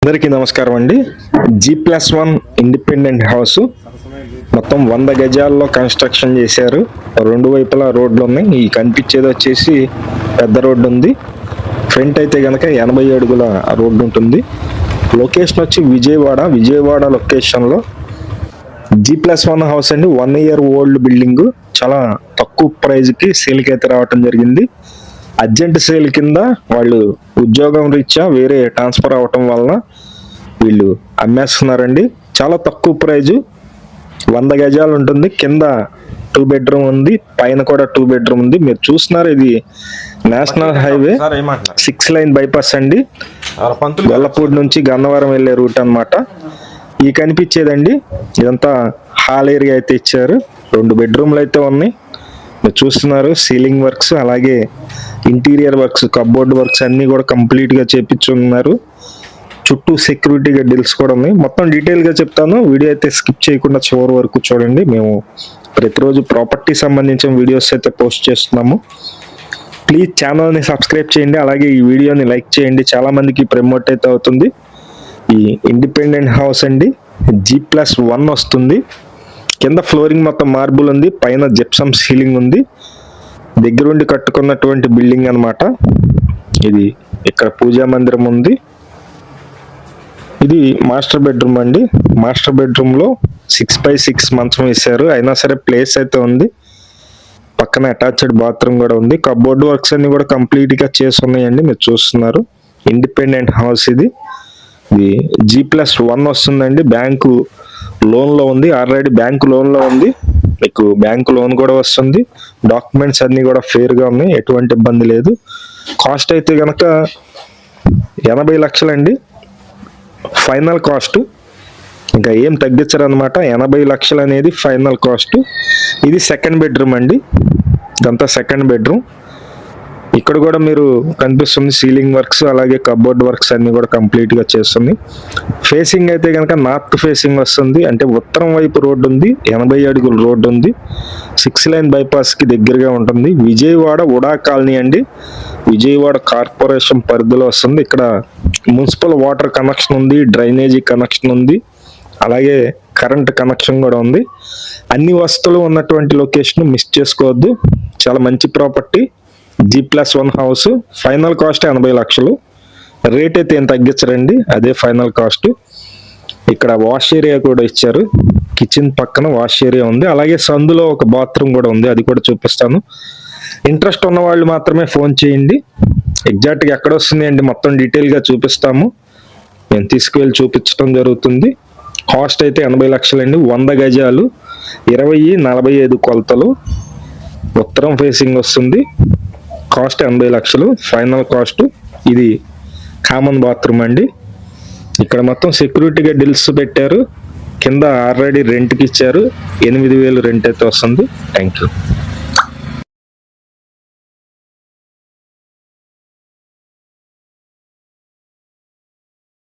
అందరికీ నమస్కారం అండి. G+1 ఇండిపెండెంట్ హౌస్ మొత్తం 100 గజాల్లో కన్స్ట్రక్షన్ చేశారు. రెండు వైపులా రోడ్లు ఉన్నాయి. ఈ కనిపించేది వచ్చేసి పెద్ద రోడ్డు ఉంది. ఫ్రంట్ అయితే కనుక 80 అడుగుల రోడ్డు ఉంటుంది. లొకేషన్ వచ్చి విజయవాడ లొకేషన్లో G+1 హౌస్ అండి. 1 year ఓల్డ్ బిల్డింగ్. చాలా తక్కువ ప్రైజ్కి సేల్కి అయితే రావటం జరిగింది. అర్జెంట్ సేల్ కింద వాళ్ళు ఉద్యోగం రీత్యా వేరే ట్రాన్స్ఫర్ అవటం వలన వీళ్ళు అమ్మేస్తున్నారండి. చాలా తక్కువ ప్రైజు, 100 గజాలు ఉంటుంది. కింద 2 bedroom ఉంది, పైన కూడా 2 bedroom ఉంది. మీరు చూస్తున్నారు, ఇది నేషనల్ హైవే 6 lane బైపాస్ అండి. గొల్లపూడి నుంచి గన్నవరం వెళ్ళే రూట్ అన్నమాట. ఈ కనిపించేదండి, ఇదంతా హాల్ ఏరియా అయితే ఇచ్చారు. 2 bedroomలు అయితే ఉన్నాయి. మీరు చూస్తున్నారు, సీలింగ్ వర్క్స్ అలాగే ఇంటీరియర్ వర్క్స్, కబోర్డ్ వర్క్స్ అన్ని కూడా కంప్లీట్ గా చేపించున్నారు. చుట్టూ సెక్యూరిటీ గడిల్స్ కూడా ఉన్నాయి. మొత్తం డీటెయిల్ గా చెప్తాను, వీడియో అయితే స్కిప్ చేయకుండా చివరి వరకు చూడండి. మేము ప్రతిరోజు ప్రాపర్టీ సంబంధించిన వీడియోస్ అయితే పోస్ట్ చేస్తున్నాము. ప్లీజ్ ఛానల్ని సబ్స్క్రైబ్ చేయండి, అలాగే ఈ వీడియోని లైక్ చేయండి. చాలా మందికి ప్రమోట్ అయితే అవుతుంది. ఈ ఇండిపెండెంట్ హౌస్ అండి, G+1 వస్తుంది. కింద ఫ్లోరింగ్ మొత్తం మార్బుల్ ఉంది, పైన జిప్సమ్ సీలింగ్ ఉంది. దగ్గరుండి కట్టుకున్నటువంటి బిల్డింగ్ అన్నమాట. ఇది ఇక్కడ పూజా మందిరం ఉంది. ఇది మాస్టర్ బెడ్రూమ్ అండి. మాస్టర్ బెడ్రూమ్ లో 6x6 మంచం వేశారు. అయినా సరే ప్లేస్ అయితే ఉంది. పక్కన అటాచ్డ్ బాత్రూమ్ కూడా ఉంది. కబోర్డ్ వర్క్స్ అన్ని కూడా కంప్లీట్ గా చేసి ఉన్నాయండి. మీరు చూస్తున్నారు, ఇండిపెండెంట్ హౌస్ ఇది G+1 వస్తుందండి. బ్యాంకు లోన్ లో ఉంది, ఆల్రెడీ బ్యాంకు లోన్ లో ఉంది. మీకు బ్యాంకు లోన్ కూడా వస్తుంది. డాక్యుమెంట్స్ అన్ని కూడా ఫేర్ గా ఉన్నాయి, ఎటువంటి ఇబ్బంది లేదు. కాస్ట్ అయితే గనక 80 లక్షలండి ఫైనల్ కాస్ట్. ఇంకా ఏం తగ్గించరు అనమాట. 80 లక్షలు అనేది ఫైనల్ కాస్ట్. ఇది సెకండ్ బెడ్రూమ్ అండి. ఇదంతా సెకండ్ బెడ్రూమ్. ఇక్కడ కూడా మీరు కనిపిస్తుంది సీలింగ్ వర్క్స్ అలాగే కబోర్డ్ వర్క్స్ అన్ని కూడా కంప్లీట్ గా చేస్తుంది. ఫేసింగ్ అయితే కనుక నార్త్ ఫేసింగ్ వస్తుంది, అంటే ఉత్తరం వైపు రోడ్డు ఉంది. 80 అడుగుల రోడ్డు ఉంది. 6 lane బైపాస్ కి దగ్గరగా ఉంటుంది. విజయవాడ ఉడా కాలనీ అండి. విజయవాడ కార్పొరేషన్ పరిధిలో వస్తుంది. ఇక్కడ మున్సిపల్ వాటర్ కనెక్షన్ ఉంది, డ్రైనేజీ కనెక్షన్ ఉంది, అలాగే కరెంట్ కనెక్షన్ కూడా ఉంది. అన్ని వస్తువులు ఉన్నటువంటి లొకేషన్ మిస్ చేసుకోవద్దు. చాలా మంచి property. G+1 house final cost 80 లక్షలు. రేట్ అయితే ఏం తగ్గించరండి, అదే ఫైనల్ కాస్ట్. ఇక్కడ వాష్ ఏరియా కూడా ఇచ్చారు. కిచెన్ పక్కన వాష్ ఏరియా ఉంది, అలాగే సందులో ఒక బాత్రూమ్ కూడా ఉంది. అది కూడా చూపిస్తాను. ఇంట్రెస్ట్ ఉన్న వాళ్ళు మాత్రమే ఫోన్ చేయండి. ఎగ్జాక్ట్ గా ఎక్కడ వస్తుంది అండి మొత్తం డీటెయిల్ గా చూపిస్తాము. నేను తీసుకువెళ్ళి చూపించడం జరుగుతుంది. కాస్ట్ అయితే 80 లక్షలండి. 100 గజాలు, 20-45 కొలతలు, ఉత్తరం ఫేసింగ్ వస్తుంది. కాస్ట్ 80 లక్షలు ఫైనల్ కాస్ట్. ఇది కామన్ బాత్రూమ్ అండి. ఇక్కడ మొత్తం సెక్యూరిటీగా డిల్స్ పెట్టారు. కింద ఆల్రెడీ రెంట్కి ఇచ్చారు. 8,000 రెంట్ అయితే వస్తుంది. Thank you.